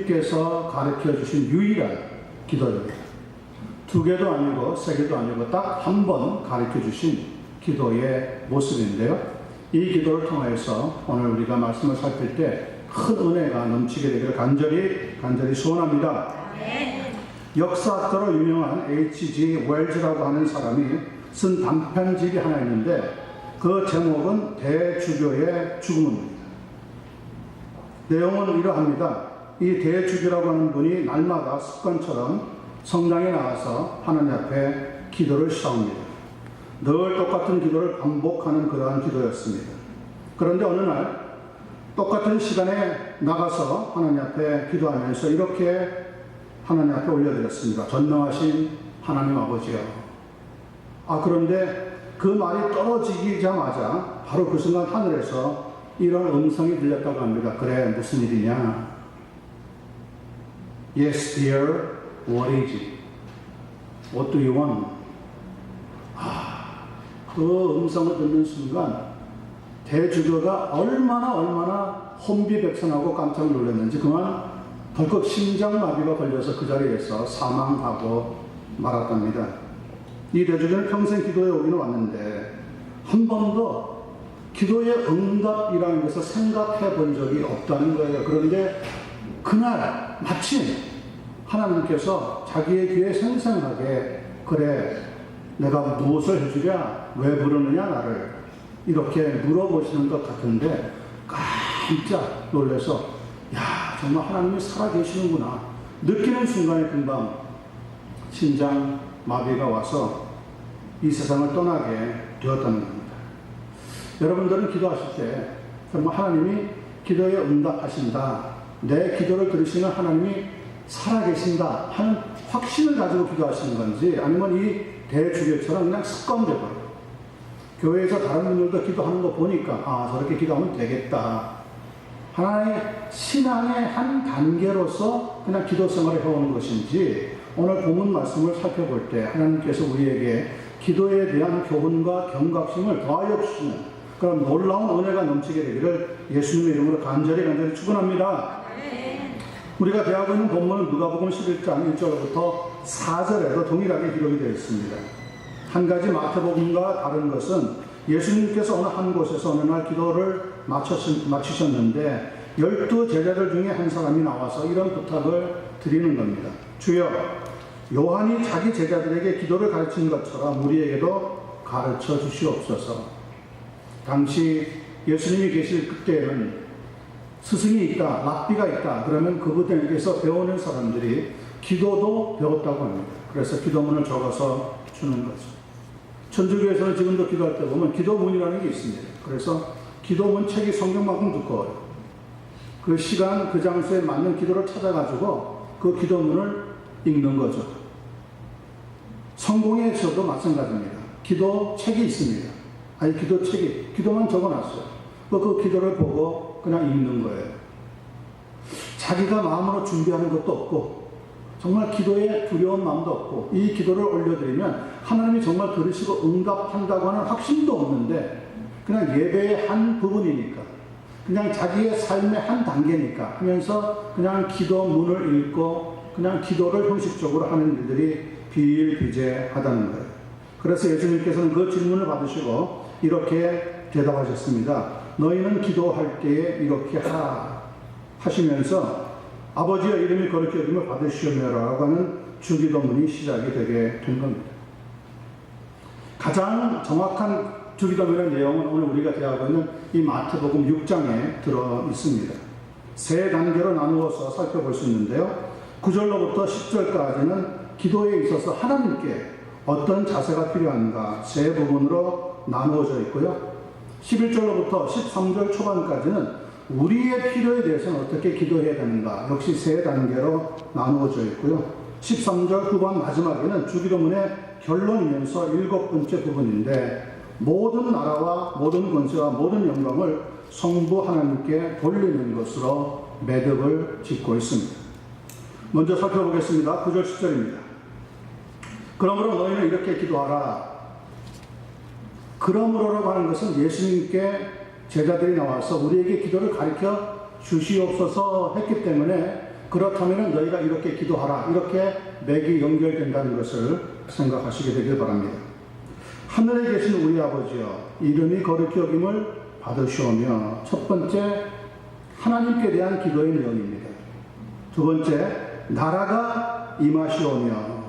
예수님께서 가르쳐 주신 유일한 기도입니다. 2개도 아니고 3개도 아니고 딱 한 번 가르쳐 주신 기도의 모습인데요. 이 기도를 통해서 오늘 우리가 말씀을 살필 때 큰 은혜가 넘치게 되기를 간절히 소원합니다. 역사학자로 유명한 H.G. 웰즈라고 하는 사람이 쓴 단편집이 하나 있는데 그 제목은 대주교의 죽음입니다. 내용은 이러합니다. 이 대주교라고 하는 분이 날마다 습관처럼 성당에 나가서 하나님 앞에 기도를 시작합니다. 늘 똑같은 기도를 반복하는 그러한 기도였습니다. 그런데 어느 날 똑같은 시간에 나가서 하나님 앞에 기도하면서 이렇게 하나님 앞에 올려드렸습니다. 전능하신 하나님 아버지요. 그런데 그 말이 떨어지자마자 바로 그 순간 하늘에서 이런 음성이 들렸다고 합니다. 그래, 무슨 일이냐? Yes, dear. What is it? What do you want? 그 음성을 듣는 순간 대주교가 얼마나 혼비백산하고 깜짝 놀랐는지 그만 덜컥 심장마비가 걸려서 그 자리에서 사망하고 말았답니다. 이 대주교는 평생 기도에 오기는 왔는데 한 번도 기도의 응답이라는 것을 생각해 본 적이 없다는 거예요. 그런데 그날 마침 하나님께서 자기의 귀에 생생하게 그래, 내가 무엇을 해주랴? 왜 부르느냐 나를? 이렇게 물어보시는 것 같은데 깜짝 놀라서 정말 하나님이 살아계시는구나 느끼는 순간에 금방 심장 마비가 와서 이 세상을 떠나게 되었다는 겁니다. 여러분들은 기도하실 때 정말 하나님이 기도에 응답하신다, 내 기도를 들으시는 하나님이 살아계신다 하는 확신을 가지고 기도하시는 건지, 아니면 이 대주교처럼 그냥 습관적으로 교회에서 다른 분들도 기도하는 거 보니까 저렇게 기도하면 되겠다, 하나의 신앙의 한 단계로서 그냥 기도 생활을 해오는 것인지, 오늘 본문 말씀을 살펴볼 때 하나님께서 우리에게 기도에 대한 교훈과 경각심을 더하여 주시는 그런 놀라운 은혜가 넘치게 되기를 예수님의 이름으로 간절히 축원합니다. 우리가 대하고 있는 본문은 누가복음 11장 1절부터 4절에도 동일하게 기록이 되어 있습니다. 한 가지 마태복음과 다른 것은 예수님께서 어느 한 곳에서 어느 날 기도를 마치셨는데 12 제자들 중에 한 사람이 나와서 이런 부탁을 드리는 겁니다. 주여, 요한이 자기 제자들에게 기도를 가르친 것처럼 우리에게도 가르쳐 주시옵소서. 당시 예수님이 계실 그때에는 스승이 있다, 랍비가 있다, 그러면 그분에게서 배우는 사람들이 기도도 배웠다고 합니다. 그래서 기도문을 적어서 주는 거죠. 천주교에서는 지금도 기도할 때 보면 기도문이라는 게 있습니다. 그래서 기도문 책이 성경만큼 두꺼워요. 그 시간, 그 장소에 맞는 기도를 찾아가지고 그 기도문을 읽는 거죠. 성공회에서도 마찬가지입니다. 기도 책이 있습니다. 기도 책이, 기도만 적어놨어요. 그 기도를 보고 그냥 읽는 거예요. 자기가 마음으로 준비하는 것도 없고, 정말 기도에 두려운 마음도 없고, 이 기도를 올려드리면 하나님이 정말 들으시고 응답한다고 하는 확신도 없는데, 그냥 예배의 한 부분이니까, 그냥 자기의 삶의 한 단계니까 하면서 그냥 기도문을 읽고 그냥 기도를 형식적으로 하는 일들이 비일비재하다는 거예요. 그래서 예수님께서는 그 질문을 받으시고 이렇게 대답하셨습니다. 너희는 기도할 때에 이렇게 하라 하시면서 아버지의 이름이 거룩히 여김을 받으시오며라고 하는 주기도문이 시작이 되게 된 겁니다. 가장 정확한 주기도문의 내용은 오늘 우리가 대하고 있는 이 마태복음 6장에 들어 있습니다. 세 단계로 나누어서 살펴볼 수 있는데요. 9절로부터 10절까지는 기도에 있어서 하나님께 어떤 자세가 필요한가 세 부분으로 나누어져 있고요. 11절로부터 13절 초반까지는 우리의 필요에 대해서는 어떻게 기도해야 되는가 역시 세 단계로 나누어져 있고요. 13절 후반 마지막에는 주기도문의 결론이면서 7번째 부분인데 모든 나라와 모든 권세와 모든 영광을 성부 하나님께 돌리는 것으로 매듭을 짓고 있습니다. 먼저 살펴보겠습니다. 9절 10절입니다. 그러므로 너희는 이렇게 기도하라. 그러므로라고 하는 것은 예수님께 제자들이 나와서 우리에게 기도를 가르쳐 주시옵소서 했기 때문에 그렇다면 너희가 이렇게 기도하라. 이렇게 맥이 연결된다는 것을 생각하시게 되길 바랍니다. 하늘에 계신 우리 아버지여, 이름이 거룩히 여김을 받으시오며, 첫 번째 하나님께 대한 기도의 내용입니다. 두 번째 나라가 임하시오며,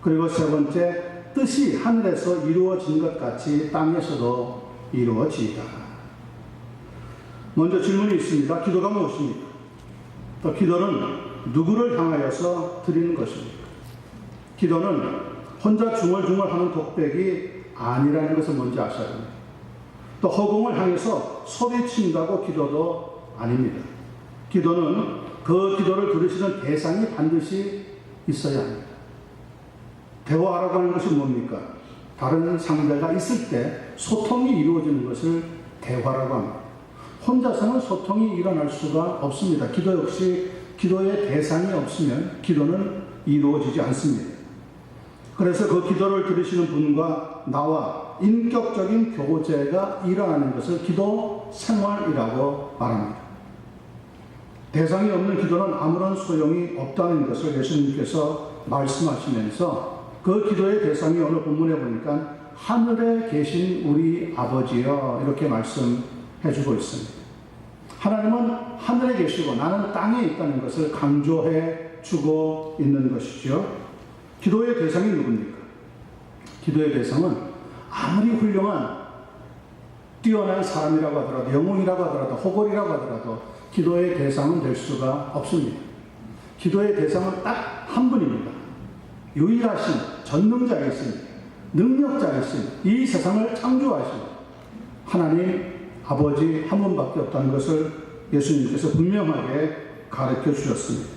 그리고 세 번째 뜻이 하늘에서 이루어진 것 같이 땅에서도 이루어지이다. 먼저 질문이 있습니다. 기도가 무엇입니까? 또 기도는 누구를 향하여서 드리는 것입니까? 기도는 혼자 중얼중얼하는 독백이 아니라는 것을 먼저 아셔야 합니다. 또 허공을 향해서 소리친다고 기도도 아닙니다. 기도는 그 기도를 들으시는 대상이 반드시 있어야 합니다. 대화하라고 하는 것이 뭡니까? 다른 상대가 있을 때 소통이 이루어지는 것을 대화라고 합니다. 혼자서는 소통이 일어날 수가 없습니다. 기도 역시 기도의 대상이 없으면 기도는 이루어지지 않습니다. 그래서 그 기도를 들으시는 분과 나와 인격적인 교제가 일어나는 것을 기도 생활이라고 말합니다. 대상이 없는 기도는 아무런 소용이 없다는 것을 예수님께서 말씀하시면서 그 기도의 대상이 오늘 본문에 보니까 하늘에 계신 우리 아버지여, 이렇게 말씀해주고 있습니다. 하나님은 하늘에 계시고 나는 땅에 있다는 것을 강조해 주고 있는 것이죠. 기도의 대상이 누굽니까? 기도의 대상은 아무리 훌륭한 뛰어난 사람이라고 하더라도, 영웅이라고 하더라도, 호걸이라고 하더라도 기도의 대상은 될 수가 없습니다. 기도의 대상은 딱 한 분입니다. 유일하신 전능자이신, 능력자이신, 이 세상을 창조하신 하나님 아버지 한 분밖에 없다는 것을 예수님께서 분명하게 가르쳐 주셨습니다.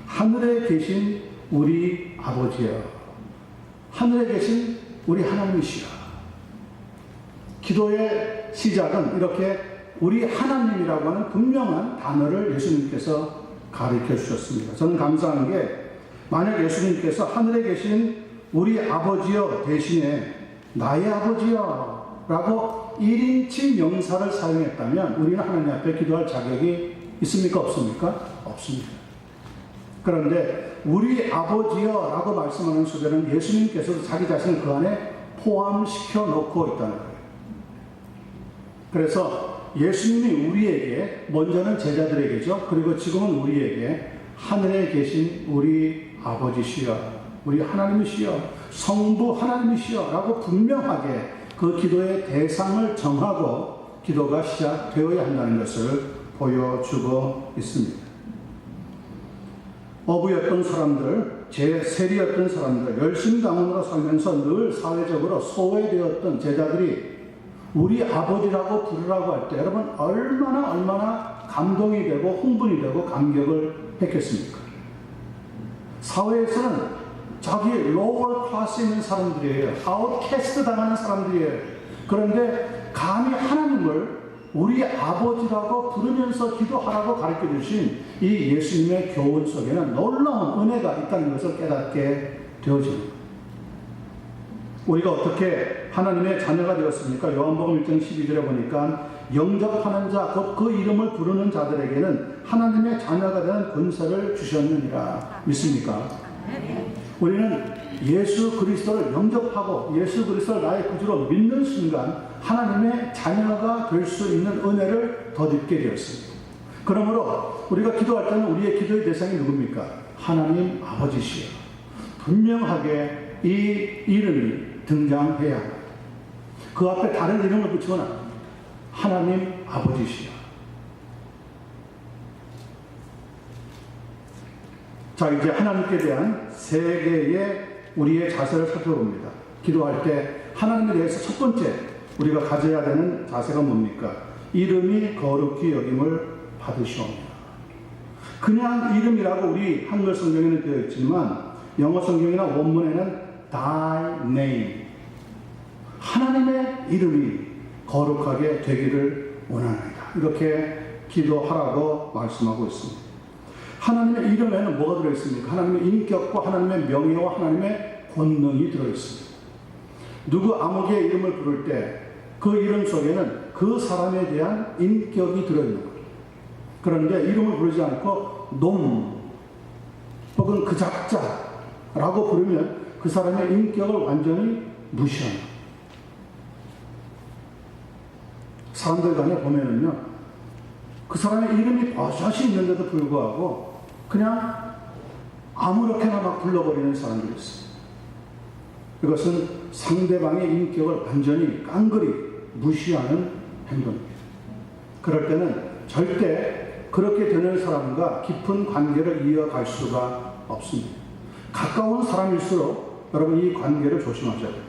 하늘에 계신 우리 아버지여, 하늘에 계신 우리 하나님이시여. 기도의 시작은 이렇게 우리 하나님이라고 하는 분명한 단어를 예수님께서 가르쳐 주셨습니다. 저는 감사한 게, 만약 예수님께서 하늘에 계신 우리 아버지여 대신에 나의 아버지여 라고 1인칭 명사를 사용했다면 우리는 하나님 앞에 기도할 자격이 있습니까? 없습니까? 없습니다. 그런데 우리 아버지여 라고 말씀하는 수제는 예수님께서도 자기 자신을 그 안에 포함시켜 놓고 있다는 거예요. 그래서 예수님이 우리에게, 먼저는 제자들에게죠. 그리고 지금은 우리에게 하늘에 계신 우리 아버지시여, 우리 하나님이시여, 성부 하나님이시여 라고 분명하게 그 기도의 대상을 정하고 기도가 시작되어야 한다는 것을 보여주고 있습니다. 어부였던 사람들, 세리였던 사람들, 열심히 당원으로 살면서 늘 사회적으로 소외되었던 제자들이 우리 아버지라고 부르라고 할 때 여러분 얼마나 감동이 되고 흥분이 되고 감격을 했겠습니까? 사회에서는 자기 로컬 클래스에 있는 사람들이에요. 아웃캐스트 당하는 사람들이에요. 그런데 감히 하나님을 우리 아버지라고 부르면서 기도하라고 가르쳐 주신 이 예수님의 교훈 속에는 놀라운 은혜가 있다는 것을 깨닫게 되어집니다. 우리가 어떻게 하나님의 자녀가 되었습니까? 요한복음 1장 12절에 보니까 영접하는 자, 곧 그 이름을 부르는 자들에게는 하나님의 자녀가 되는 권세를 주셨느니라. 믿습니까? 우리는 예수 그리스도를 영접하고 예수 그리스도를 나의 구주로 믿는 순간 하나님의 자녀가 될 수 있는 은혜를 덧입게 되었습니다. 그러므로 우리가 기도할 때는 우리의 기도의 대상이 누굽니까? 하나님 아버지시여. 분명하게 이 이름이 등장해야 합니다. 그 앞에 다른 이름을 붙이면 안 됩니다. 하나님 아버지시여. 자, 이제 하나님께 대한 세 개의 우리의 자세를 살펴봅니다. 기도할 때 하나님에 대해서 첫 번째 우리가 가져야 되는 자세가 뭡니까? 이름이 거룩히 여김을 받으시오며. 그냥 이름이라고 우리 한글 성경에는 되어 있지만 영어 성경이나 원문에는 Thy name, 하나님의 이름이 거룩하게 되기를 원합니다. 이렇게 기도하라고 말씀하고 있습니다. 하나님의 이름에는 뭐가 들어있습니까? 하나님의 인격과 하나님의 명예와 하나님의 권능이 들어있습니다. 누구 아무개의 이름을 부를 때 그 이름 속에는 그 사람에 대한 인격이 들어있는 거예요. 그런데 이름을 부르지 않고 놈 혹은 그 작자라고 부르면 그 사람의 인격을 완전히 무시하는, 사람들 간에 보면은요, 그 사람의 이름이 버젓이 있는데도 불구하고 그냥 아무렇게나 막 불러버리는 사람들이 있어요. 이것은 상대방의 인격을 완전히 깡그리 무시하는 행동입니다. 그럴 때는 절대 그렇게 되는 사람과 깊은 관계를 이어갈 수가 없습니다. 가까운 사람일수록 여러분 이 관계를 조심하셔야 돼요.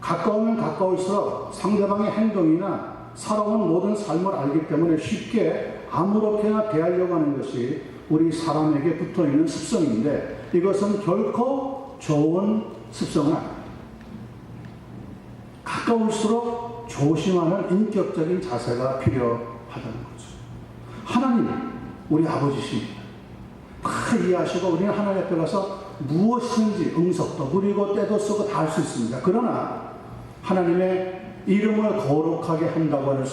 가까우면 가까울수록 상대방의 행동이나 살아온 모든 삶을 알기 때문에 쉽게 아무렇게나 대하려고 하는 것이 우리 사람에게 붙어있는 습성인데, 이것은 결코 좋은 습성은 아닙니다. 가까울수록 조심하는 인격적인 자세가 필요하다는 거죠. 하나님, 우리 아버지십니다. 다 이해하시고 우리는 하나님 앞에 가서 무엇이든지 응석도 부리고 때도 쓰고 다 할 수 있습니다. 그러나 하나님의 이름을 거룩하게 한다고 하는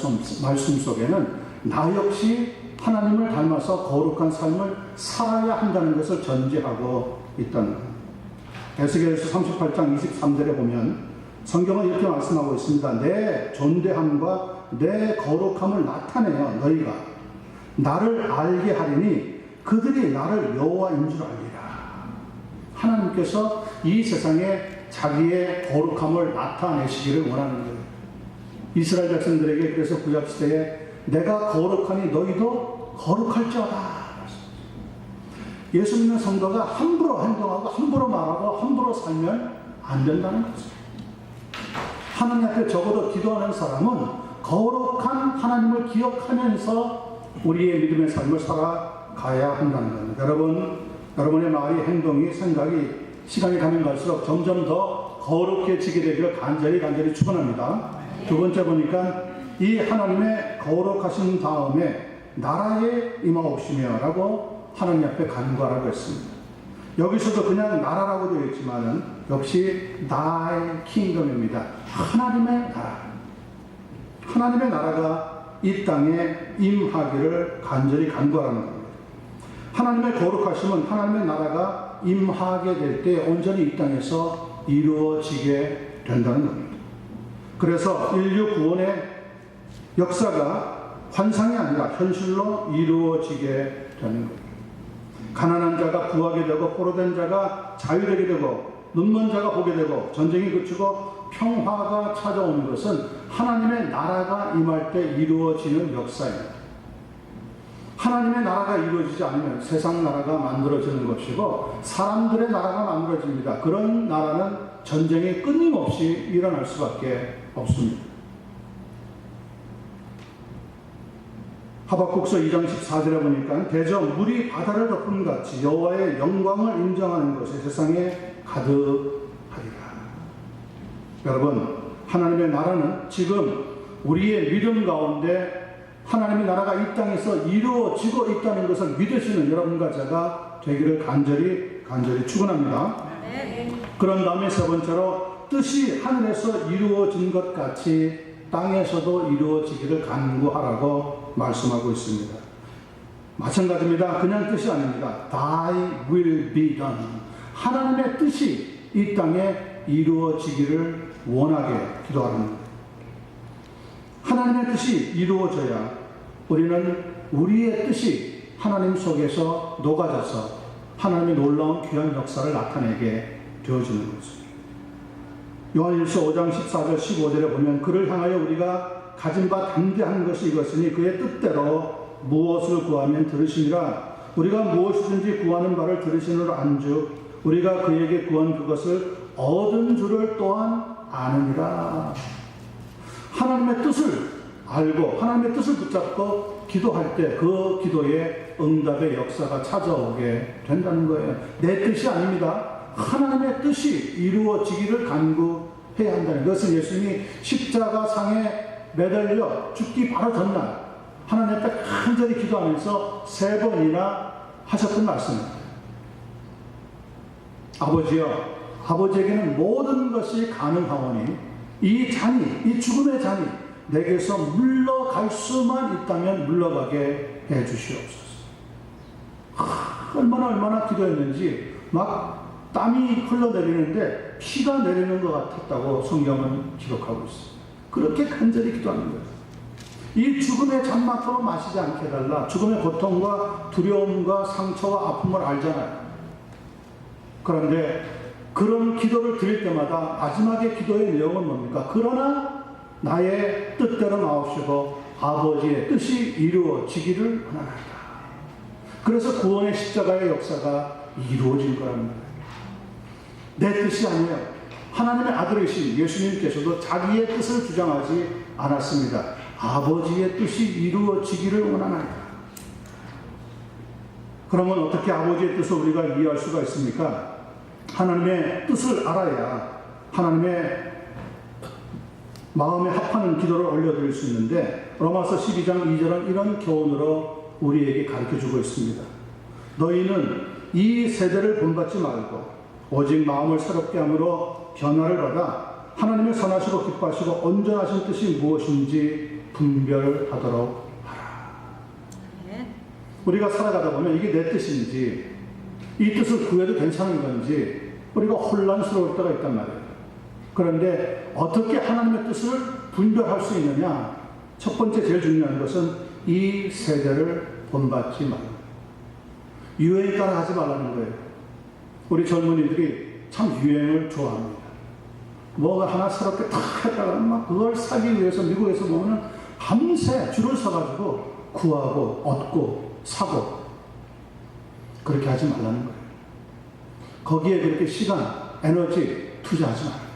말씀 속에는 나 역시 하나님을 닮아서 거룩한 삶을 살아야 한다는 것을 전제하고 있다는 겁니다. 에스겔서 38장 23절에 보면 성경은 이렇게 말씀하고 있습니다. 내 존대함과 내 거룩함을 나타내어 너희가 나를 알게 하리니 그들이 나를 여호와인 줄 알리라. 하나님께서 이 세상에 자기의 거룩함을 나타내시기를 원하는 거예요. 이스라엘 백성들에게 그래서 구약시대에 내가 거룩하니 너희도 거룩할지어다. 예수 믿는 성도가 함부로 행동하고 함부로 말하고 함부로 살면 안 된다는 거죠. 하나님 앞에 적어도 기도하는 사람은 거룩한 하나님을 기억하면서 우리의 믿음의 삶을 살아가야 한다는 겁니다. 여러분의 말이, 행동이, 생각이 시간이 가면 갈수록 점점 더 거룩해지게 되기를 간절히 축원합니다. 두 번째 보니까 이 하나님의 거룩하신 다음에 나라에 임하옵시며 라고 하나님 앞에 간구하라고 했습니다. 여기서도 그냥 나라라고 되어 있지만은 역시 Thy Kingdom입니다. 하나님의 나라. 하나님의 나라가 이 땅에 임하기를 간절히 간구하라는 겁니다. 하나님의 거룩하심은 하나님의 나라가 임하게 될 때 온전히 이 땅에서 이루어지게 된다는 겁니다. 그래서 인류 구원의 역사가 환상이 아니라 현실로 이루어지게 되는 겁니다. 가난한 자가 부하게 되고 포로된 자가 자유되게 되고 눈먼 자가 보게 되고 전쟁이 그치고 평화가 찾아오는 것은 하나님의 나라가 임할 때 이루어지는 역사입니다. 하나님의 나라가 이루어지지 않으면 세상 나라가 만들어지는 것이고 사람들의 나라가 만들어집니다. 그런 나라는 전쟁이 끊임없이 일어날 수밖에 없습니다. 하박국서 2장 14절에 보니까 대저 물이 바다를 덮은 같이 여호와의 영광을 인정하는 것이 세상에 가득하리라. 여러분, 하나님의 나라는 지금 우리의 믿음 가운데 하나님의 나라가 이 땅에서 이루어지고 있다는 것을 믿으시는 여러분과 제가 되기를 간절히 축원합니다. 그런 다음에 세 번째로 뜻이 하늘에서 이루어진 것 같이 땅에서도 이루어지기를 간구하라고 말씀하고 있습니다. 마찬가지입니다. 그냥 뜻이 아닙니다. Thy will be done. 하나님의 뜻이 이 땅에 이루어지기를 원하게 기도하는 겁니다. 하나님의 뜻이 이루어져야 우리는 우리의 뜻이 하나님 속에서 녹아져서 하나님의 놀라운 귀한 역사를 나타내게 되어지는 거죠. 요한일서 5장 14절 15절에 보면 그를 향하여 우리가 가진 바 담대한 것이 이것이니 그의 뜻대로 무엇을 구하면 들으시니라. 우리가 무엇이든지 구하는 바를 들으시는 안즉 우리가 그에게 구한 그것을 얻은 줄을 또한 아느니라. 하나님의 뜻을 알고 하나님의 뜻을 붙잡고 기도할 때 그 기도에 응답의 역사가 찾아오게 된다는 거예요. 내 뜻이 아닙니다. 하나님의 뜻이 이루어지기를 간구해야 한다는 것은 예수님이 십자가상에 매달려 죽기 바로 전날 하나님 앞에 간절히 기도하면서 3번이나 하셨던 말씀입니다. 아버지여, 아버지에게는 모든 것이 가능하오니 이 잔이, 이 죽음의 잔이 내게서 물러갈 수만 있다면 물러가게 해 주시옵소서. 얼마나 기도했는지 막 땀이 흘러내리는데 피가 내리는 것 같았다고 성경은 기록하고 있습니다. 그렇게 간절히 기도하는 거예요. 이 죽음의 잔만큼은 마시지 않게 해달라. 죽음의 고통과 두려움과 상처와 아픔을 알잖아요. 그런데 그런 기도를 드릴 때마다 마지막에 기도의 내용은 뭡니까? 그러나 나의 뜻대로 나옵시고 아버지의 뜻이 이루어지기를 원하나이다. 그래서 구원의 십자가의 역사가 이루어진 거랍니다. 내 뜻이 아니에요. 하나님의 아들이신 예수님께서도 자기의 뜻을 주장하지 않았습니다. 아버지의 뜻이 이루어지기를 원하나이다. 그러면 어떻게 아버지의 뜻을 우리가 이해할 수가 있습니까? 하나님의 뜻을 알아야 하나님의 마음에 합하는 기도를 올려드릴 수 있는데, 로마서 12장 2절은 이런 교훈으로 우리에게 가르쳐주고 있습니다. 너희는 이 세대를 본받지 말고 오직 마음을 새롭게 함으로 변화를 받아 하나님의 선하시고 기뻐하시고 온전하신 뜻이 무엇인지 분별하도록 하라. 우리가 살아가다 보면 이게 내 뜻인지, 이 뜻을 구해도 괜찮은 건지 우리가 혼란스러울 때가 있단 말이에요. 그런데 어떻게 하나님의 뜻을 분별할 수 있느냐? 첫 번째 제일 중요한 것은 이 세대를 본받지 말라. 유행 따라 하지 말라는 거예요. 우리 젊은이들이 참 유행을 좋아합니다. 뭐가 하나 새롭게 탁 했다가 막 그걸 사기 위해서 미국에서 보면 밤새 줄을 서가지고 구하고 얻고 사고, 그렇게 하지 말라는 거예요. 거기에 그렇게 시간, 에너지 투자하지 말아요.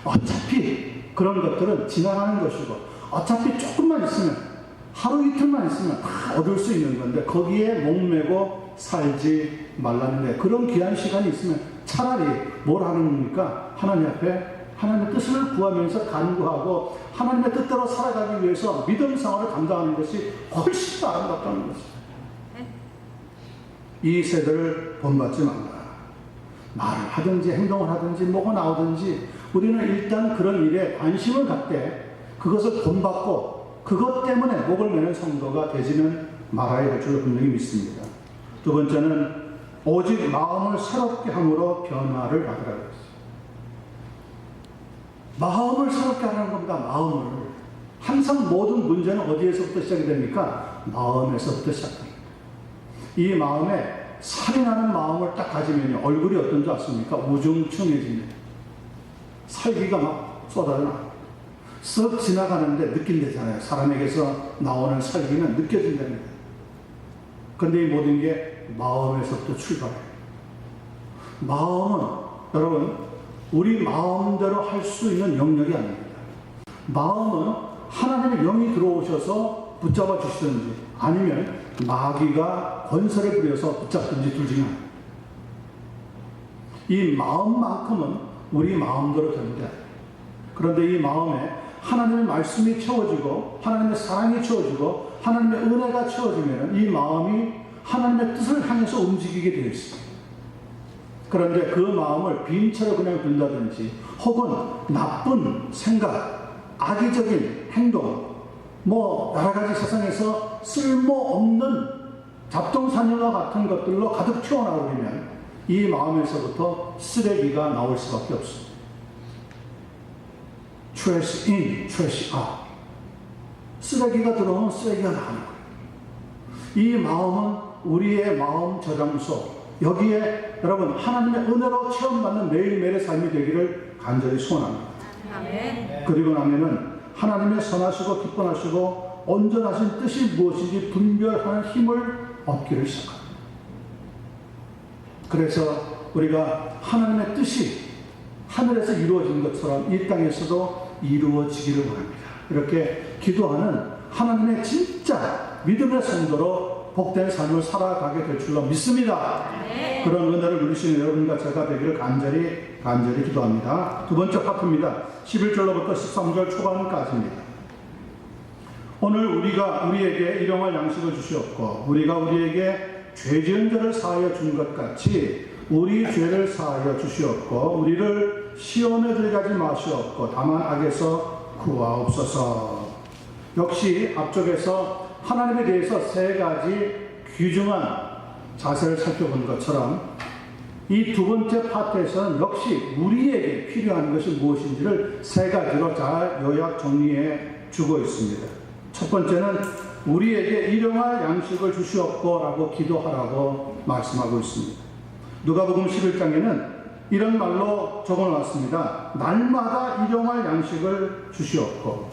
어차피 그런 것들은 지나가는 것이고, 어차피 조금만 있으면, 하루 이틀만 있으면 다 얻을 수 있는 건데 거기에 목매고 살지 말라는 거예요. 그런 귀한 시간이 있으면 차라리 뭘 하는 겁니까? 하나님 앞에 하나님의 뜻을 구하면서 간구하고 하나님의 뜻대로 살아가기 위해서 믿음 생활을 감당하는 것이 훨씬 더 아름답다는 것입니다. 이 세대를 본받지 말라. 말을 하든지 행동을 하든지 뭐가 나오든지 우리는 일단 그런 일에 관심을 갖되 그것을 본받고 그것 때문에 목을 매는 성도가 되지는 말아야 할 줄로 분명히 믿습니다. 두 번째는 오직 마음을 새롭게 함으로 변화를 받으라고 했어요. 마음을 새롭게 하라는 겁니다. 마음을. 항상 모든 문제는 어디에서부터 시작이 됩니까? 마음에서부터 시작됩니다. 이 마음에 살이 나는 마음을 딱 가지면 얼굴이 어떤 줄 아십니까? 우중충해집니다. 살기가 막 쏟아져 쓱 지나가는데 느낀대잖아요. 사람에게서 나오는 살기는 느껴진답니다. 그런데 이 모든 게 마음에서부터 출발해요. 마음은 여러분 우리 마음대로 할 수 있는 영역이 아닙니다. 마음은 하나님의 영이 들어오셔서 붙잡아 주시든지 아니면 마귀가 권세를 부려서 붙잡든지 둘 중에 하나입니다. 이 마음만큼은 우리 마음대로 됩니다. 그런데 이 마음에 하나님의 말씀이 채워지고 하나님의 사랑이 채워지고 하나님의 은혜가 채워지면 이 마음이 하나님의 뜻을 향해서 움직이게 되어 있습니다. 그런데 그 마음을 빈 채로 그냥 둔다든지 혹은 나쁜 생각, 악의적인 행동, 뭐 여러 가지 세상에서 쓸모없는 잡동사니와 같은 것들로 가득 채워나오면 이 마음에서부터 쓰레기가 나올 수밖에 없습니다. trash in, trash out. 쓰레기가 들어오면 쓰레기가 나오는 거예요. 이 마음은 우리의 마음 저장소, 여기에 여러분 하나님의 은혜로 체험받는 매일매일의 삶이 되기를 간절히 소원합니다. 아멘. 그리고 나면은 하나님의 선하시고 기뻐하시고 온전하신 뜻이 무엇인지 분별하는 힘을 얻기를 시작합니다. 그래서 우리가 하나님의 뜻이 하늘에서 이루어진 것처럼 이 땅에서도 이루어지기를 원합니다. 이렇게 기도하는 하나님의 진짜 믿음의 성도로 복된 삶을 살아가게 될 줄로 믿습니다. 네. 그런 은혜를 누리시는 여러분과 제가 되기를 간절히 기도합니다. 두 번째 파트입니다. 11절로부터 13절 초반까지입니다. 오늘 우리에게 일용할 양식을 주시옵고 우리가 우리에게 죄 지은 자를 사하여 준 것 같이 우리 죄를 사하여 주시옵고 우리를 시험에 들게 하지 마시옵고 다만 악에서 구하옵소서. 역시 앞쪽에서 하나님에 대해서 세 가지 귀중한 자세를 살펴본 것처럼 이 두 번째 파트에서는 역시 우리에게 필요한 것이 무엇인지를 세 가지로 잘 요약 정리해 주고 있습니다. 첫 번째는 우리에게 일용할 양식을 주시옵고라고 기도하라고 말씀하고 있습니다. 누가복음 11장에는 이런 말로 적어놨습니다. 날마다 일용할 양식을 주시옵고.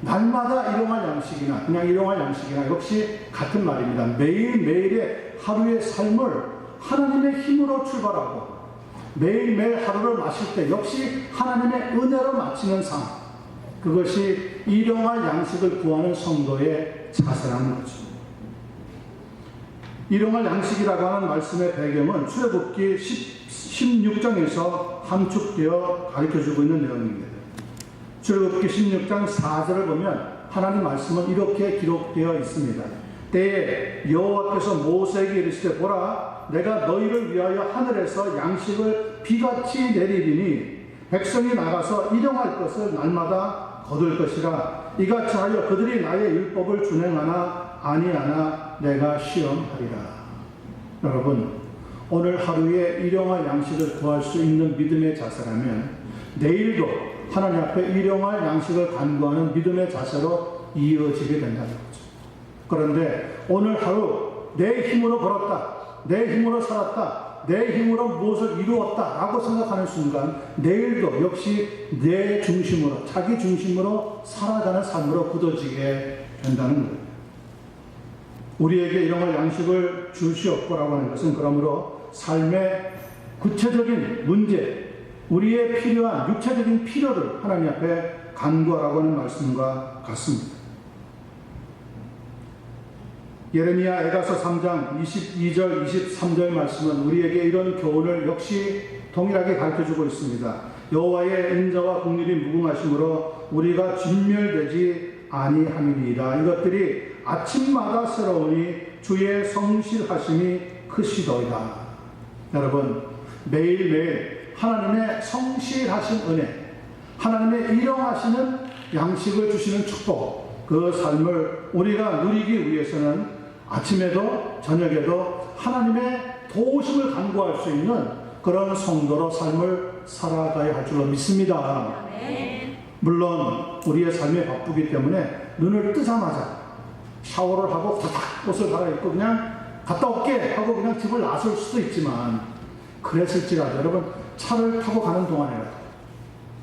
날마다 일용할 양식이나 그냥 일용할 양식이나 역시 같은 말입니다. 매일매일의 하루의 삶을 하나님의 힘으로 출발하고 매일매일 하루를 마실 때 역시 하나님의 은혜로 마치는 삶, 그것이 일용할 양식을 구하는 성도의 자세라는 거죠. 일용할 양식이라고 하는 말씀의 배경은 출애굽기 16장에서 함축되어 가르쳐주고 있는 내용입니다. 출애굽기 16장 4절을 보면 하나님 말씀은 이렇게 기록되어 있습니다. 때에 여호와께서 모세에게 이르시되 보라 내가 너희를 위하여 하늘에서 양식을 비같이 내리리니 백성이 나가서 일용할 것을 날마다 거둘 것이라. 이같이 하여 그들이 나의 율법을 준행하나 아니하나 내가 시험하리라. 여러분, 오늘 하루에 일용할 양식을 구할 수 있는 믿음의 자세라면 내일도 하나님 앞에 일용할 양식을 간구하는 믿음의 자세로 이어지게 된다는 거죠. 그런데 오늘 하루 내 힘으로 벌었다, 내 힘으로 살았다, 내 힘으로 무엇을 이루었다 라고 생각하는 순간 내일도 역시 내 중심으로, 자기 중심으로 살아가는 삶으로 굳어지게 된다는 거예요. 우리에게 일용할 양식을 주시옵고라고 하는 것은 그러므로 삶의 구체적인 문제, 우리의 필요한 육체적인 필요를 하나님 앞에 간구하라고 하는 말씀과 같습니다. 예레미야 에가서 3장 22절 23절 말씀은 우리에게 이런 교훈을 역시 동일하게 가르쳐주고 있습니다. 여호와의 인자와 긍휼이 무궁하심으로 우리가 진멸되지 아니함이니이다. 이것들이 아침마다 새로우니 주의 성실하심이 크시도이다. 여러분, 매일매일 하나님의 성실하신 은혜, 하나님의 일용하시는 양식을 주시는 축복, 그 삶을 우리가 누리기 위해서는 아침에도 저녁에도 하나님의 도우심을 간구할 수 있는 그런 성도로 삶을 살아가야 할 줄로 믿습니다. 물론 우리의 삶이 바쁘기 때문에 눈을 뜨자마자 샤워를 하고 후다닥 옷을 갈아입고 그냥 갔다 올게 하고 그냥 집을 나설 수도 있지만, 그랬을지라도 여러분 차를 타고 가는 동안에라도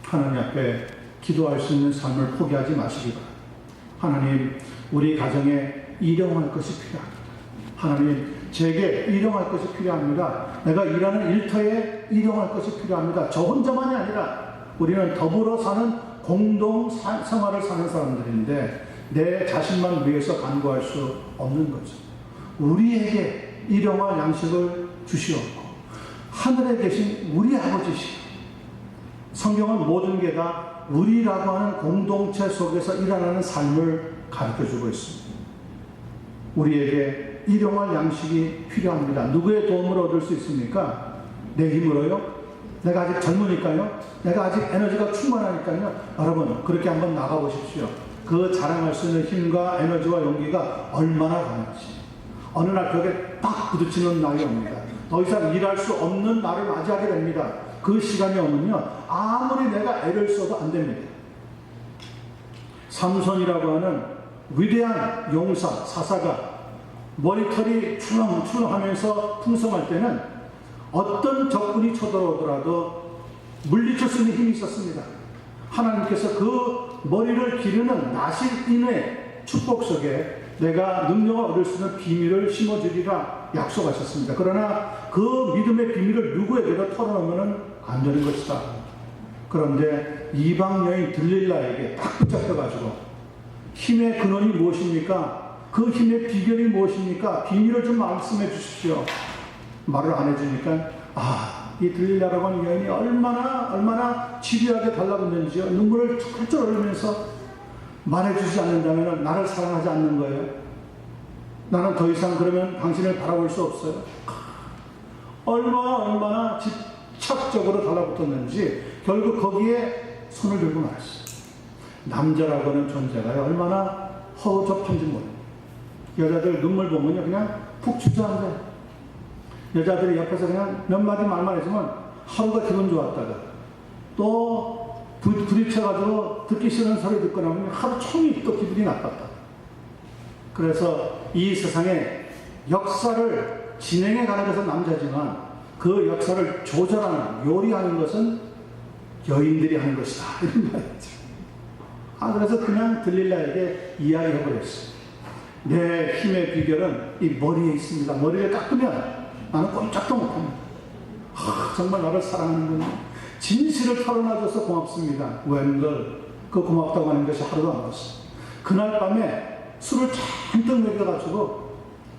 하나님 앞에 기도할 수 있는 삶을 포기하지 마시기 바랍니다. 하나님, 우리 가정에 일용할 것이 필요합니다. 하나님, 제게 일용할 것이 필요합니다. 내가 일하는 일터에 일용할 것이 필요합니다. 저 혼자만이 아니라 우리는 더불어 사는 공동 생활을 사는 사람들인데 내 자신만 위해서 간구할 수 없는 거죠. 우리에게 일용할 양식을 주시옵고 하늘에 계신 우리 아버지시오. 성경은 모든 게 다 우리라고 하는 공동체 속에서 일어나는 삶을 가르쳐주고 있습니다. 우리에게 일용할 양식이 필요합니다. 누구의 도움을 얻을 수 있습니까? 내 힘으로요? 내가 아직 젊으니까요? 내가 아직 에너지가 충만하니까요? 여러분, 그렇게 한번 나가보십시오. 그 자랑할 수 있는 힘과 에너지와 용기가 얼마나 강한지. 어느 날 벽에 딱 부딪히는 날이 옵니다. 더 이상 일할 수 없는 날을 맞이하게 됩니다. 그 시간이 오면요, 아무리 내가 애를 써도 안 됩니다. 삼손이라고 하는 위대한 용사, 사사가 머리털이 출렁출렁하면서 풍성할 때는 어떤 적군이 쳐들어오더라도 물리칠 수 있는 힘이 있었습니다. 하나님께서 그 머리를 기르는 나실인의 축복 속에 내가 능력을 얻을 수 있는 비밀을 심어주리라 약속하셨습니다. 그러나 그 믿음의 비밀을 누구에게도 털어놓으면 안 되는 것이다. 그런데 이방 여인 들릴라에게 딱 붙잡혀가지고 힘의 근원이 무엇입니까? 그 힘의 비결이 무엇입니까? 비밀을 좀 말씀해 주십시오. 말을 안 해주니까 이 들릴라라고 하는 여인이 얼마나 집요하게 달라붙는지요. 눈물을 철철 흘리면서 말해주지 않는다면 나를 사랑하지 않는 거예요. 나는 더 이상 그러면 당신을 바라볼 수 없어요. 얼마나 집착적으로 달라붙었는지 결국 거기에 손을 들고 말았어요. 남자라고 하는 존재가 얼마나 허접한지 모릅니다. 여자들 눈물 보면요, 그냥 푹 주저앉아요. 여자들이 옆에서 그냥 몇 마디 말만 해주면 하루가 기분 좋았다가 또 부딪혀가지고 듣기 싫은 소리 듣고 나면 하루 종일 또 기분이 나빴다. 그래서 이 세상에 역사를 진행해 가는 것은 남자지만 그 역사를 조절하는, 요리하는 것은 여인들이 하는 것이다. 이런 말이죠. 그래서 그냥 들릴라에게 이야기해버렸어요. 내 힘의 비결은 이 머리에 있습니다. 머리를 깎으면 나는 꼼짝도 못합니다. 정말 나를 사랑하는군요. 진실을 털어놔줘서 고맙습니다. 웬걸 그 고맙다고 하는 것이 하루도 안 갔어요. 그날 밤에 술을 잔뜩 먹여가지고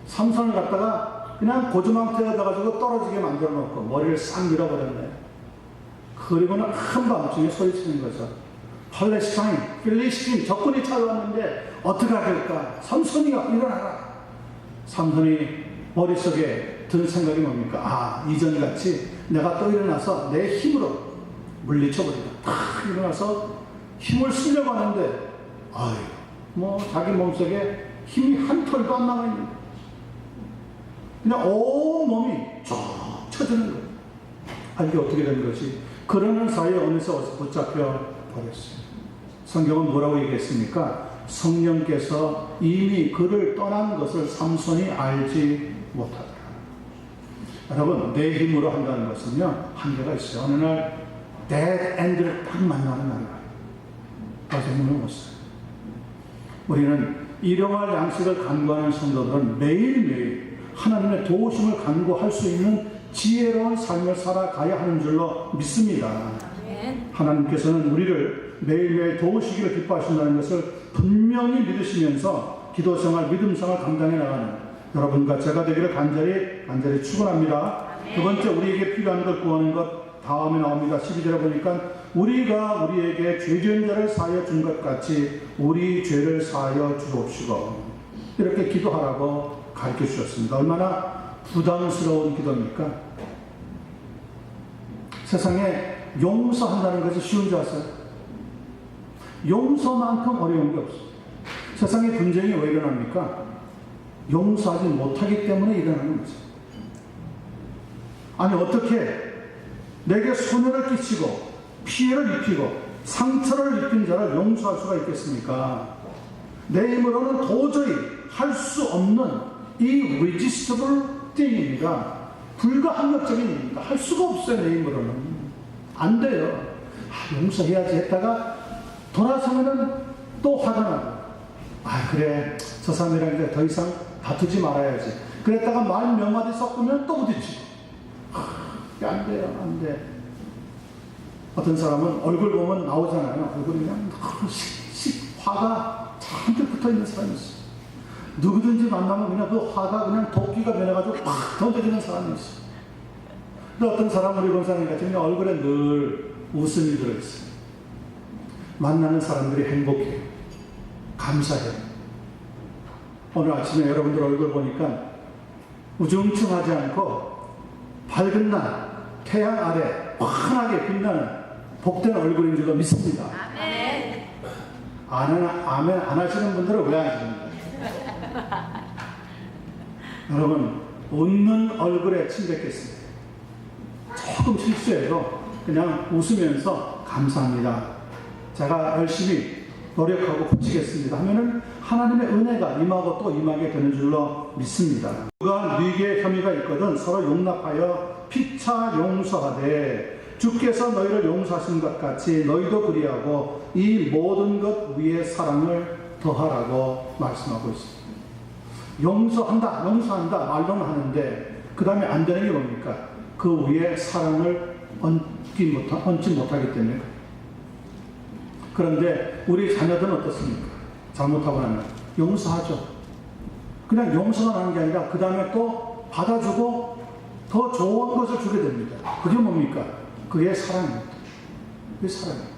삼손을 갖다가 그냥 고주망태에 넣어가지고 떨어지게 만들어 놓고 머리를 싹 밀어버렸네. 그리고는 한밤중에 소리치는 거죠. 팔레스타인, 필리스틴 적군이 찾아왔는데 어떻게 할까? 삼손이여 일어나라. 삼손이 머릿속에 든 생각이 뭡니까? 이전같이 내가 또 일어나서 내 힘으로 물리쳐버리다. 탁 일어나서 힘을 쓰려고 하는데 자기 몸속에 힘이 한 털도 안 남아있는 거예요. 그냥 온 몸이 쭉 쳐지는 거예요. 이게 어떻게 된 것이? 그러는 사이에 어느새 붙잡혀 버렸어요. 성경은 뭐라고 얘기했습니까? 성령께서 이미 그를 떠난 것을 삼손이 알지 못하더라. 여러분, 내 힘으로 한다는 것은요, 한계가 있어요. 어느 날 데드 엔드를 딱 만나는 날이에요. 그래서 힘을 못 써요. 우리는 일용할 양식을 간구하는 성도들은 매일매일 하나님의 도우심을 간구할 수 있는 지혜로운 삶을 살아가야 하는 줄로 믿습니다. 하나님께서는 우리를 매일매일 도우시기를 기뻐하신다는 것을 분명히 믿으시면서 기도생활, 믿음생활 감당해 나가는 여러분과 제가 되기를 간절히 축원합니다. 두 번째, 우리에게 필요한 걸 구하는 것 다음에 나옵니다. 12절에 보니까 우리가 우리에게 죄 지은 자를 사하여 준 것 같이 우리 죄를 사하여 주옵시고, 이렇게 기도하라고 가르쳐 주셨습니다. 얼마나 부담스러운 기도입니까? 세상에 용서한다는 것이 쉬운 줄 아세요? 용서만큼 어려운 게 없어요. 세상에 분쟁이 왜 일어납니까? 용서하지 못하기 때문에 일어나는 거죠. 어떻게 내게 손해를 끼치고 피해를 입히고 상처를 입힌 자를 용서할 수가 있겠습니까? 내 힘으로는 도저히 할 수 없는 irresistible thing입니다. 불가항력적인 일입니다. 할 수가 없어요. 내 힘으로는 안 돼요. 용서해야지 했다가 돌아서면은 또 화가 나고, 그래 저 사람이랑 이제 더 이상 다투지 말아야지. 그랬다가 말 몇 마디 섞으면 또 부딪히고. 안 돼요, 안 돼. 어떤 사람은 얼굴 보면 나오잖아요. 얼굴이 그냥 화가 잔뜩 붙어 있는 사람이 있어요. 누구든지 만나면 그냥 그 화가 그냥 도끼가 변해가지고 팍 던져지는 사람이 있어요. 근데 어떤 사람은 우리 권사님 같은 경우 얼굴에 늘 웃음이 들어있어요. 만나는 사람들이 행복해요. 감사해요. 오늘 아침에 여러분들 얼굴 보니까 우중충하지 않고 밝은 날 태양 아래 환하게 빛나는 복된 얼굴인 줄로 믿습니다. 아멘. 아멘 안 하시는 분들은 왜 안 하십니까? 여러분, 웃는 얼굴에 침뱉겠습니다. 조금 실수해도 그냥 웃으면서 감사합니다, 제가 열심히 노력하고 고치겠습니다 하면은 하나님의 은혜가 임하고 또 임하게 되는 줄로 믿습니다. 누가 네게 혐의가 있거든 서로 용납하여 피차 용서하되 주께서 너희를 용서하신 것 같이 너희도 그리하고 이 모든 것 위에 사랑을 더하라고 말씀하고 있습니다. 용서한다 말로는 하는데 그 다음에 안 되는 게 뭡니까? 그 위에 사랑을 얹지 못하기 때문에. 그런데 우리 자녀들은 어떻습니까? 잘못하고 나면 용서하죠. 그냥 용서가 나는 게 아니라 그 다음에 또 받아주고 더 좋은 것을 주게 됩니다. 그게 뭡니까? 그게 사랑입니다. 그게 사랑입니다.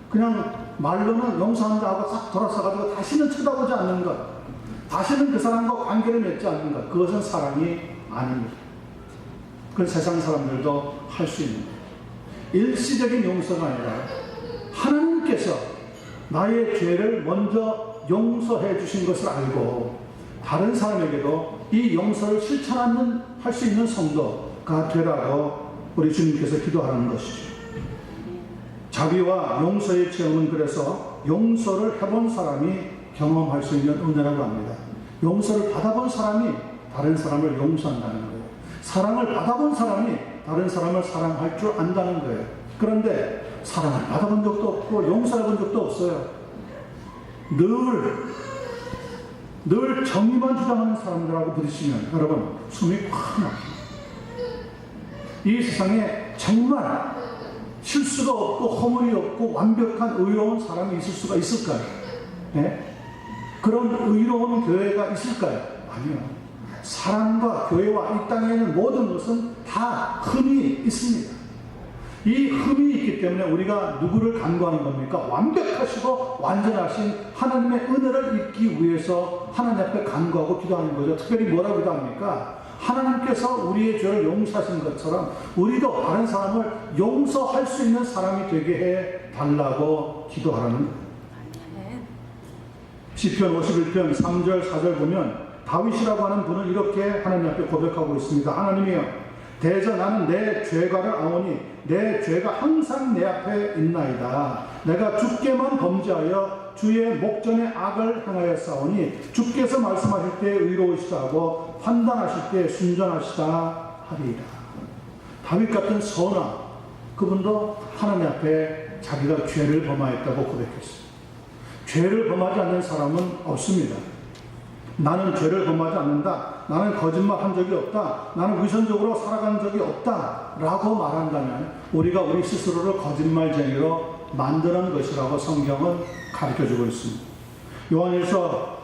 그냥 말로는 용서한다 하고 싹 돌아서가지고 다시는 쳐다보지 않는 것, 다시는 그 사람과 관계를 맺지 않는 것, 그것은 사랑이 아닙니다. 그건 세상 사람들도 할 수 있는 거예요. 일시적인 용서가 아니라 하나님께서 나의 죄를 먼저 용서해 주신 것을 알고 다른 사람에게도 이 용서를 할 수 있는 성도가 되라고 우리 주님께서 기도하는 것이죠. 자비와 용서의 체험은 그래서 용서를 해본 사람이 경험할 수 있는 은혜라고 합니다. 용서를 받아본 사람이 다른 사람을 용서한다는 거예요. 사랑을 받아본 사람이 다른 사람을 사랑할 줄 안다는 거예요. 그런데 사랑을 받아본 적도 없고 용서해 본 적도 없어요. 늘 정의만 주장하는 사람들하고 부딪히면 여러분 숨이 확 막힙니다. 이 세상에 정말 실수가 없고 허물이 없고 완벽한 의로운 사람이 있을 수가 있을까요? 네? 그런 의로운 교회가 있을까요? 아니요. 사람과 교회와 이 땅에 있는 모든 것은 다 흠이 있습니다. 이 흠이 있기 때문에 우리가 누구를 간구하는 겁니까? 완벽하시고 완전하신 하나님의 은혜를 입기 위해서 하나님 앞에 간구하고 기도하는 거죠. 특별히 뭐라고 기도합니까? 하나님께서 우리의 죄를 용서하신 것처럼 우리도 다른 사람을 용서할 수 있는 사람이 되게 해 달라고 기도하라는 거예요. 시편 51편 3절 4절 보면 다윗이라고 하는 분은 이렇게 하나님 앞에 고백하고 있습니다. 하나님이여, 대저 나는 내 죄가를 아오니 내 죄가 항상 내 앞에 있나이다. 내가 주께만 범죄하여 주의 목전에 악을 행하였사오니 주께서 말씀하실 때 의로우시다 하고 판단하실 때 순전하시다 하리이다. 다윗 같은 선왕, 그분도 하나님 앞에 자기가 죄를 범하였다고 고백했어요. 죄를 범하지 않는 사람은 없습니다. 나는 죄를 범하지 않는다. 나는 거짓말한 적이 없다. 나는 위선적으로 살아간 적이 없다. 라고 말한다면 우리가 우리 스스로를 거짓말쟁이로 만드는 것이라고 성경은 가르쳐주고 있습니다. 요한일서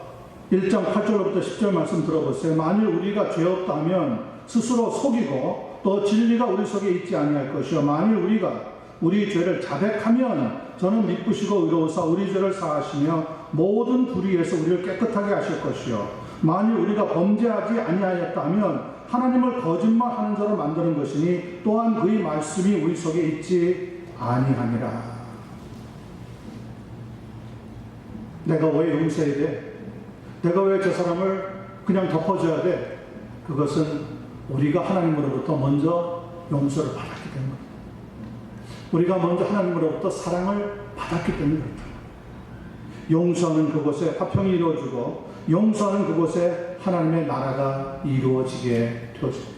1장 8절부터 10절 말씀 들어보세요. 만일 우리가 죄 없다 하면 스스로 속이고 또 진리가 우리 속에 있지 아니할 것이요. 만일 우리가 우리 죄를 자백하면 저는 미쁘시고 의로우사 우리 죄를 사하시며 모든 불의에서 우리를 깨끗하게 하실 것이요. 만일 우리가 범죄하지 아니하였다 하면 하나님을 거짓말하는 자로 만드는 것이니 또한 그의 말씀이 우리 속에 있지 아니하니라. 내가 왜 용서해야 돼? 내가 왜 저 사람을 그냥 덮어줘야 돼? 그것은 우리가 하나님으로부터 먼저 용서를 받았기 때문에, 우리가 먼저 하나님으로부터 사랑을 받았기 때문에 그렇다. 용서하는 그곳에 화평이 이루어지고 용서하는 그곳에 하나님의 나라가 이루어지게 되어집니다.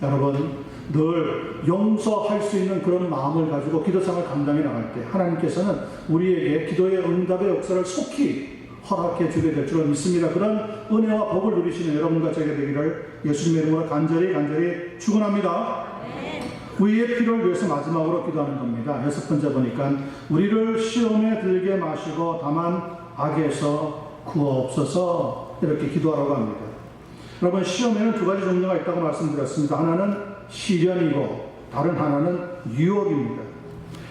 여러분, 늘 용서할 수 있는 그런 마음을 가지고 기도생활 감당해 나갈 때 하나님께서는 우리에게 기도의 응답의 역사를 속히 허락해 주게 될 줄 믿습니다. 그런 은혜와 복을 누리시는 여러분과 제가 되기를 예수님의 이름으로 간절히 축원합니다. 우리의 필요를 위해서 마지막으로 기도하는 겁니다. 6번째 보니까 우리를 시험에 들게 마시고 다만 악에서 구하옵소서, 이렇게 기도하라고 합니다. 여러분, 시험에는 두 가지 종류가 있다고 말씀드렸습니다. 하나는 시련이고 다른 하나는 유혹입니다.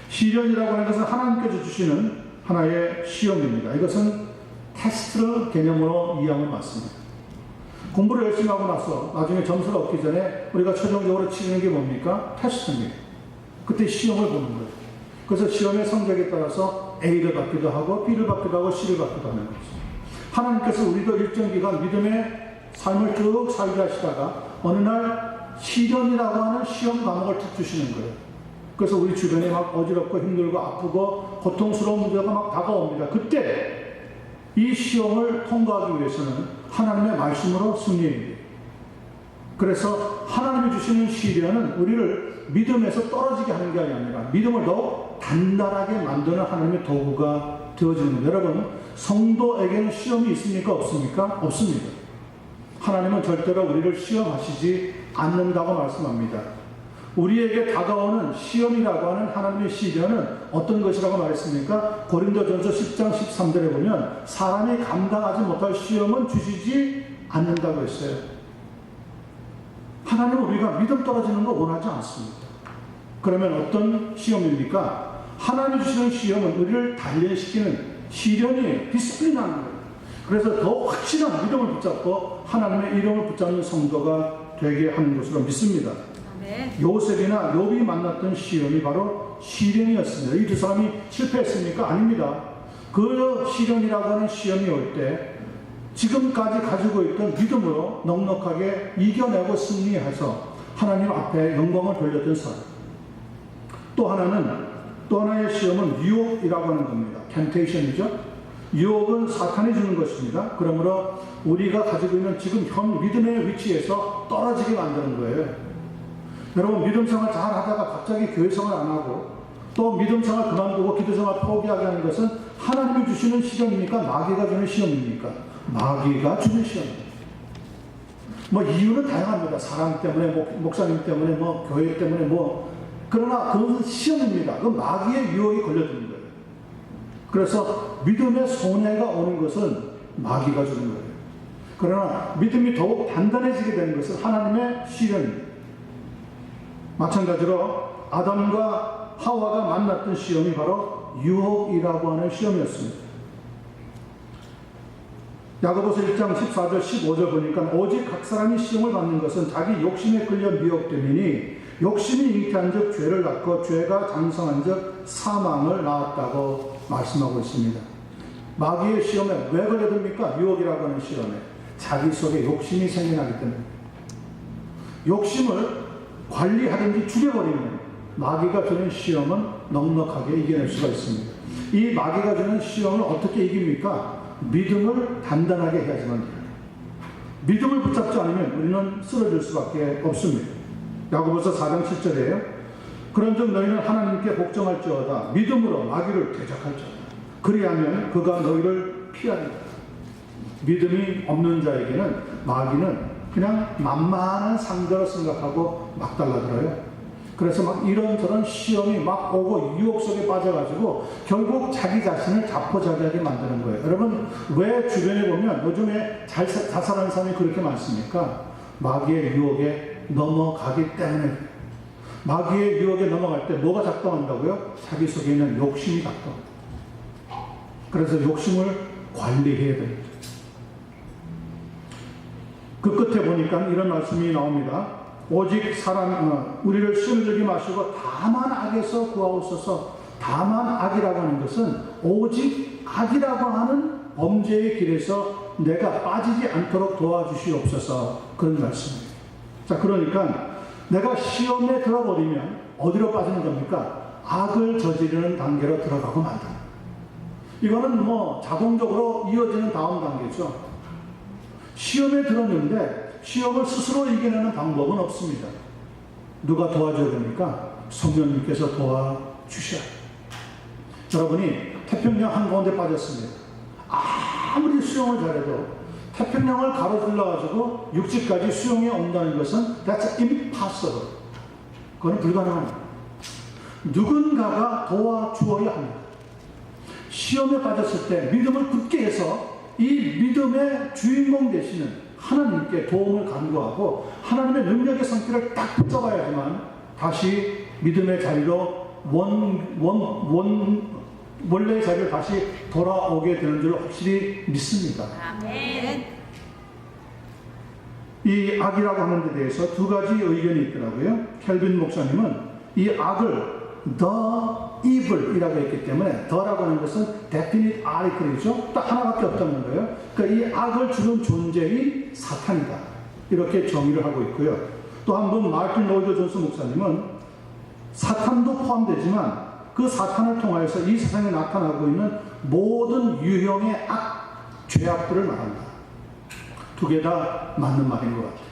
시련이라고 하는 것은 하나님께서 주시는 하나의 시험입니다. 이것은 테스트 개념으로 이해하면 맞습니다. 공부를 열심히 하고 나서 나중에 점수를 얻기 전에 우리가 최종적으로 치르는 게 뭡니까? 테스트입니다. 그때 시험을 보는 거예요. 그래서 시험의 성적에 따라서 A를 받기도 하고 B를 받기도 하고 C를 받기도 하는 거죠. 하나님께서 우리도 일정 기간 믿음의 삶을 쭉 살게 하시다가 어느 날 시련이라고 하는 시험 과목을 툭 주시는 거예요. 그래서 우리 주변에 막 어지럽고 힘들고 아프고 고통스러운 문제가 막 다가옵니다. 그때 이 시험을 통과하기 위해서는 하나님의 말씀으로 승리해야. 그래서 하나님이 주시는 시련은 우리를 믿음에서 떨어지게 하는 게 아니라 믿음을 더욱 단단하게 만드는 하나님의 도구가 되어지는 겁니다. 여러분, 성도에게는 시험이 있습니까? 없습니까? 없습니다. 하나님은 절대로 우리를 시험하시지 않는다고 말씀합니다. 우리에게 다가오는 시험이라고 하는 하나님의 시련은 어떤 것이라고 말했습니까? 고린도전서 10장 13절에 보면 사람이 감당하지 못할 시험은 주시지 않는다고 했어요. 하나님은 우리가 믿음 떨어지는 거 원하지 않습니다. 그러면 어떤 시험입니까? 하나님이 주시는 시험은 우리를 단련시키는 시련이에요. 디스플린하는 거예요. 그래서 더 확실한 믿음을 붙잡고 하나님의 이름을 붙잡는 성도가 되게 하는 것으로 믿습니다. 요셉이나 욥이 만났던 시험이 바로 시련이었습니다. 이 두 사람이 실패했습니까? 아닙니다. 그 시련이라고 하는 시험이 올 때 지금까지 가지고 있던 믿음으로 넉넉하게 이겨내고 승리해서 하나님 앞에 영광을 돌렸던 사람. 또 하나의 시험은 유혹이라고 하는 겁니다. temptation이죠. 유혹은 사탄이 주는 것입니다. 그러므로 우리가 가지고 있는 지금 현 믿음의 위치에서 떨어지게 만드는 거예요. 여러분, 믿음 생활 잘 하다가 갑자기 교회 생활 안 하고 또 믿음 생활 그만두고 기도 생활 포기하게 하는 것은 하나님이 주시는 시험입니까? 마귀가 주는 시험입니까? 마귀가 주는 시험입니다. 뭐 이유는 다양합니다. 사람 때문에, 목사님 때문에, 교회 때문에, 그러나 그것은 시험입니다. 그 마귀의 유혹이 걸려드는 거예요. 그래서 믿음의 손해가 오는 것은 마귀가 주는 거예요. 그러나 믿음이 더욱 단단해지게 되는 것은 하나님의 시련입니다. 마찬가지로 아담과 하와가 만났던 시험이 바로 유혹이라고 하는 시험이었습니다. 야고보서 1장 14절 15절 보니까 오직 각 사람이 시험을 받는 것은 자기 욕심에 끌려 미혹됨이니 욕심이 잉태한 즉 죄를 낳고 죄가 장성한 즉 사망을 낳았다고 말씀하고 있습니다. 마귀의 시험에 왜 걸려듭니까? 유혹이라고 하는 시험에 자기 속에 욕심이 생겨나기 때문에 욕심을 관리하든지 죽여버리면 마귀가 주는 시험은 넉넉하게 이겨낼 수가 있습니다. 이 마귀가 주는 시험을 어떻게 이깁니까? 믿음을 단단하게 해야지만 돼요. 믿음을 붙잡지 않으면 우리는 쓰러질 수밖에 없습니다. 야고보서 4장 7절에요. 그런즉 너희는 하나님께 복종할지어다 믿음으로 마귀를 대적할지어다. 그리하면 그가 너희를 피하리라. 믿음이 없는 자에게는 마귀는 그냥 만만한 상대로 생각하고 막 달라들어요. 그래서 막 이런저런 시험이 막 오고 유혹 속에 빠져가지고 결국 자기 자신을 자포자기하게 만드는 거예요. 여러분, 왜 주변에 보면 요즘에 자살하는 사람이 그렇게 많습니까? 마귀의 유혹에 넘어가기 때문에. 마귀의 유혹에 넘어갈 때 뭐가 작동한다고요? 자기 속에 있는 욕심이 작동합니다. 그래서 욕심을 관리해야 됩니다. 그 끝에 보니까 이런 말씀이 나옵니다. 오직 우리를 시험 들게 마시고 다만 악에서 구하옵소서. 다만 악이라고 하는 것은 오직 악이라고 하는 범죄의 길에서 내가 빠지지 않도록 도와주시옵소서. 그런 말씀입니다. 자, 그러니까 내가 시험에 들어버리면 어디로 빠지는 겁니까? 악을 저지르는 단계로 들어가고 만다. 이거는 자동적으로 이어지는 다음 단계죠. 시험에 들었는데 시험을 스스로 이겨내는 방법은 없습니다. 누가 도와줘야 됩니까? 성령님께서 도와주셔야 돼요. 여러분이 태평양 한가운데 빠졌습니다. 아무리 수영을 잘해도 태평양을 가로질러가지고 육지까지 수영해 온다는 것은 that's impossible. 그건 불가능합니다. 누군가가 도와주어야 합니다. 시험에 빠졌을 때 믿음을 굳게 해서 이 믿음의 주인공 되시는 하나님께 도움을 간구하고 하나님의 능력의 성격을 딱 붙잡아야지만 다시 믿음의 자리로 원래의 자리로 다시 돌아오게 되는 줄 확실히 믿습니다. 아멘. 이 악이라고 하는 데 대해서 두 가지 의견이 있더라고요. 켈빈 목사님은 이 악을 the evil이라고 했기 때문에 the라고 하는 것은 definite article이죠. 딱 하나밖에 없다는 거예요. 그러니까 이 악을 주는 존재인 사탄이다. 이렇게 정의를 하고 있고요. 또 한 분 마틴 로이드 존스 목사님은 사탄도 포함되지만 그 사탄을 통하여서 이 세상에 나타나고 있는 모든 유형의 죄악들을 말한다. 두 개 다 맞는 말인 것 같아요.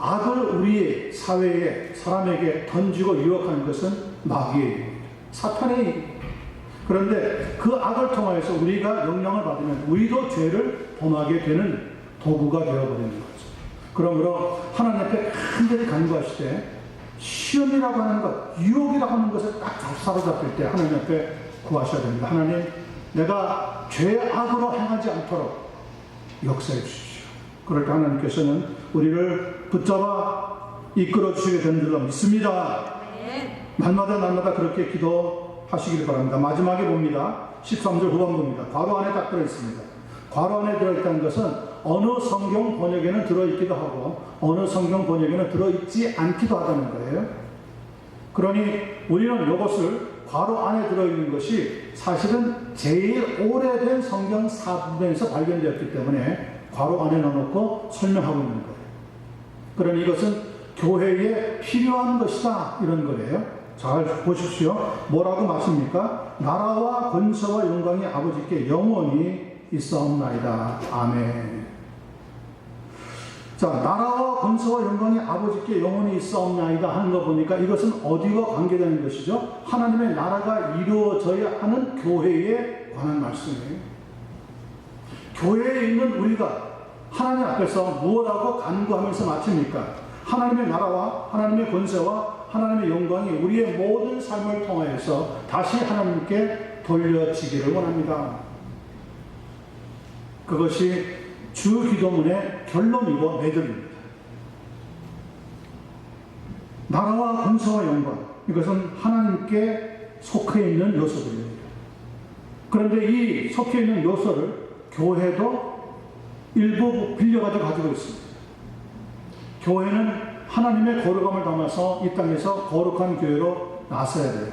악을 우리 사회에 사람에게 던지고 유혹하는 것은 마귀의 사탄의. 그런데 그 악을 통하여서 우리가 영향을 받으면 우리도 죄를 범하게 되는 도구가 되어버리는 거죠. 그러므로 하나님 앞에 간절히 간구하실 때 시험이라고 하는 것, 유혹이라고 하는 것을 딱 사로잡힐 때 하나님 앞에 구하셔야 됩니다. 하나님, 내가 죄악으로 행하지 않도록 역사해 주십시오. 그럴 때 하나님께서는 우리를 붙잡아 이끌어 주시게 되는 줄로 믿습니다. 날마다 그렇게 기도하시길 바랍니다. 마지막에 봅니다. 13절 후반부입니다. 괄호 안에 딱 들어있습니다. 괄호 안에 들어있다는 것은 어느 성경 번역에는 들어있기도 하고 어느 성경 번역에는 들어있지 않기도 하다는 거예요. 그러니 우리는 이것을 괄호 안에 들어있는 것이 사실은 제일 오래된 성경 사본에서 발견되었기 때문에 괄호 안에 넣어놓고 설명하고 있는 거예요. 그러니 이것은 교회에 필요한 것이다 이런 거예요. 잘 보십시오. 뭐라고 말씀입니까? 나라와 권세와 영광이 아버지께 영원히 있사옵나이다. 아멘. 자, 나라와 권세와 영광이 아버지께 영원히 있사옵나이다 하는 거 보니까 이것은 어디와 관계되는 것이죠? 하나님의 나라가 이루어져야 하는 교회에 관한 말씀이에요. 교회에 있는 우리가 하나님 앞에서 무엇하고 간구하면서 마칩니까? 하나님의 나라와 하나님의 권세와 하나님의 영광이 우리의 모든 삶을 통하여서 다시 하나님께 돌려지기를 원합니다. 그것이 주 기도문의 결론이고 매듭입니다. 나라와 권세와 영광, 이것은 하나님께 속해 있는 요소들입니다. 그런데 이 속해 있는 요소를 교회도 일부 빌려가지고 가지고 있습니다. 교회는 하나님의 거룩함을 담아서 이 땅에서 거룩한 교회로 나서야 돼요.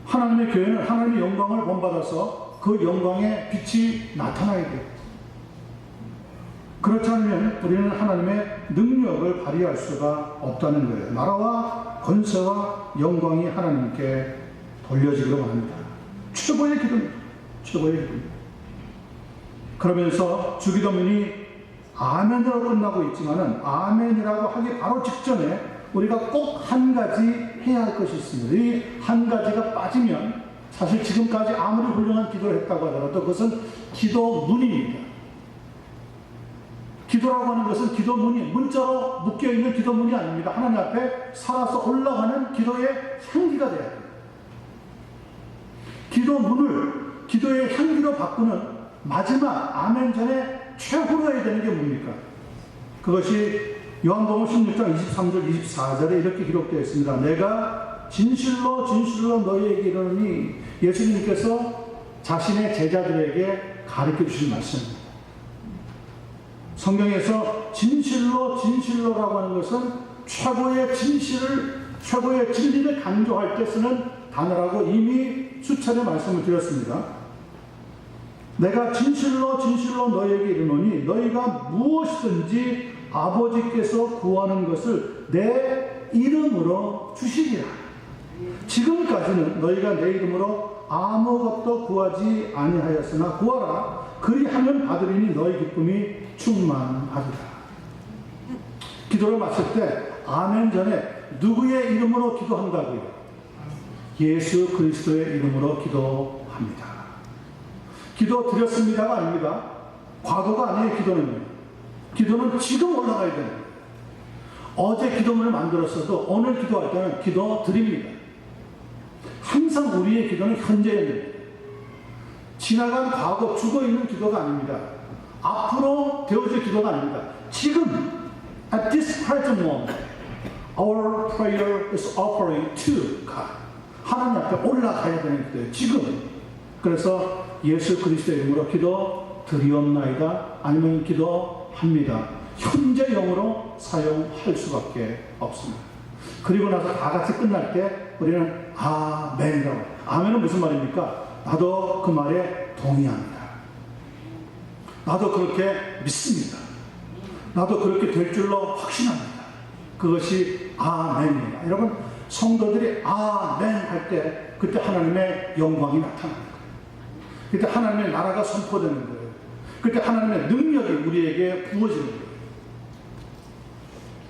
하나님의 교회는 하나님의 영광을 본받아서 그 영광의 빛이 나타나야 돼요. 그렇지 않으면 우리는 하나님의 능력을 발휘할 수가 없다는 거예요. 나라와 권세와 영광이 하나님께 돌려지기로 합니다. 최고의 기도입니다. 최고의 기도입니다. 그러면서 주기도문이 아멘으로 끝나고 있지만은 아멘이라고 하기 바로 직전에 우리가 꼭 한 가지 해야 할 것이 있습니다. 이 한 가지가 빠지면 사실 지금까지 아무리 훌륭한 기도를 했다고 하더라도 그것은 기도문입니다. 기도라고 하는 것은 기도문이 문자로 묶여있는 기도문이 아닙니다. 하나님 앞에 살아서 올라가는 기도의 향기가 돼야 돼요. 기도문을 기도의 향기로 바꾸는 마지막 아멘 전에 최후로 해야 되는 게 뭡니까? 그것이 요한복음 16장 23절 24절에 이렇게 기록되어 있습니다. 내가 진실로 진실로 너희에게 이르노니, 예수님께서 자신의 제자들에게 가르쳐 주신 말씀입니다. 성경에서 진실로 진실로라고 하는 것은 최고의 진리를 강조할 때 쓰는 단어라고 이미 수차례 말씀을 드렸습니다. 내가 진실로 진실로 너희에게 이르노니 너희가 무엇이든지 아버지께서 구하는 것을 내 이름으로 주시리라. 지금까지는 너희가 내 이름으로 아무것도 구하지 아니하였으나 구하라. 그리하면 받으리니 너희 기쁨이 충만하리라. 기도를 마칠 때 아멘 전에 누구의 이름으로 기도한다고요? 예수 그리스도의 이름으로 기도합니다. 기도 드렸습니다가 아닙니다. 과거가 아니에요. 기도는 지금 올라가야 됩니다. 어제 기도문을 만들었어도 오늘 기도할 때는 기도 드립니다. 항상 우리의 기도는 현재입니다. 지나간 과거 죽어있는 기도가 아닙니다. 앞으로 되어질 기도가 아닙니다. 지금 at this present moment our prayer is offering to God. 하나님 앞에 올라가야 되는 기도예요. 지금. 그래서 예수 그리스도의 이름으로 기도 드리옵나이다, 아니면 기도합니다. 현재형으로 사용할 수밖에 없습니다. 그리고 나서 다 같이 끝날 때 우리는 아멘이라고. 아멘은 무슨 말입니까? 나도 그 말에 동의합니다. 나도 그렇게 믿습니다. 나도 그렇게 될 줄로 확신합니다. 그것이 아멘입니다. 여러분, 성도들이 아멘 할 때 그때 하나님의 영광이 나타납니다. 그때 하나님의 나라가 선포되는 거예요. 그때 하나님의 능력이 우리에게 부어지는 거예요.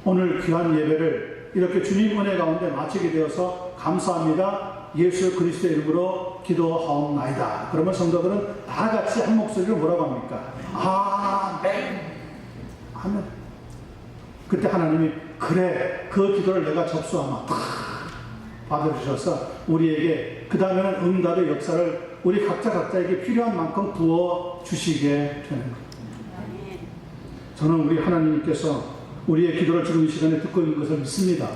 오늘 귀한 예배를 이렇게 주님 은혜 가운데 마치게 되어서 감사합니다. 예수 그리스도의 이름으로 기도하옵나이다. 그러면 성도들은 다 같이 한 목소리로 뭐라고 합니까? 아멘. 아멘. 그때 하나님이 그래, 그 기도를 내가 접수하마 받아주셔서 우리에게 그 다음에는 응답의 역사를 우리 각자에게 필요한 만큼 부어주시게 되는 겁니다. 저는 우리 하나님께서 우리의 기도를 지금 이 시간에 듣고 있는 것을 믿습니다.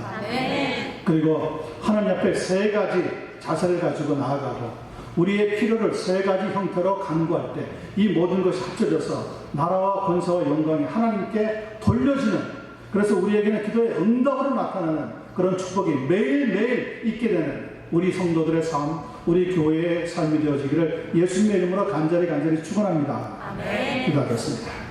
그리고 하나님 앞에 세 가지 자세를 가지고 나아가고 우리의 필요를 세 가지 형태로 간구할 때 이 모든 것이 합쳐져서 나라와 권세와 영광이 하나님께 돌려지는, 그래서 우리에게는 기도의 응답으로 나타나는 그런 축복이 매일매일 있게 되는 우리 성도들의 삶, 우리 교회의 삶이 되어지기를 예수님의 이름으로 간절히 축원합니다. 아멘. 기도하겠습니다.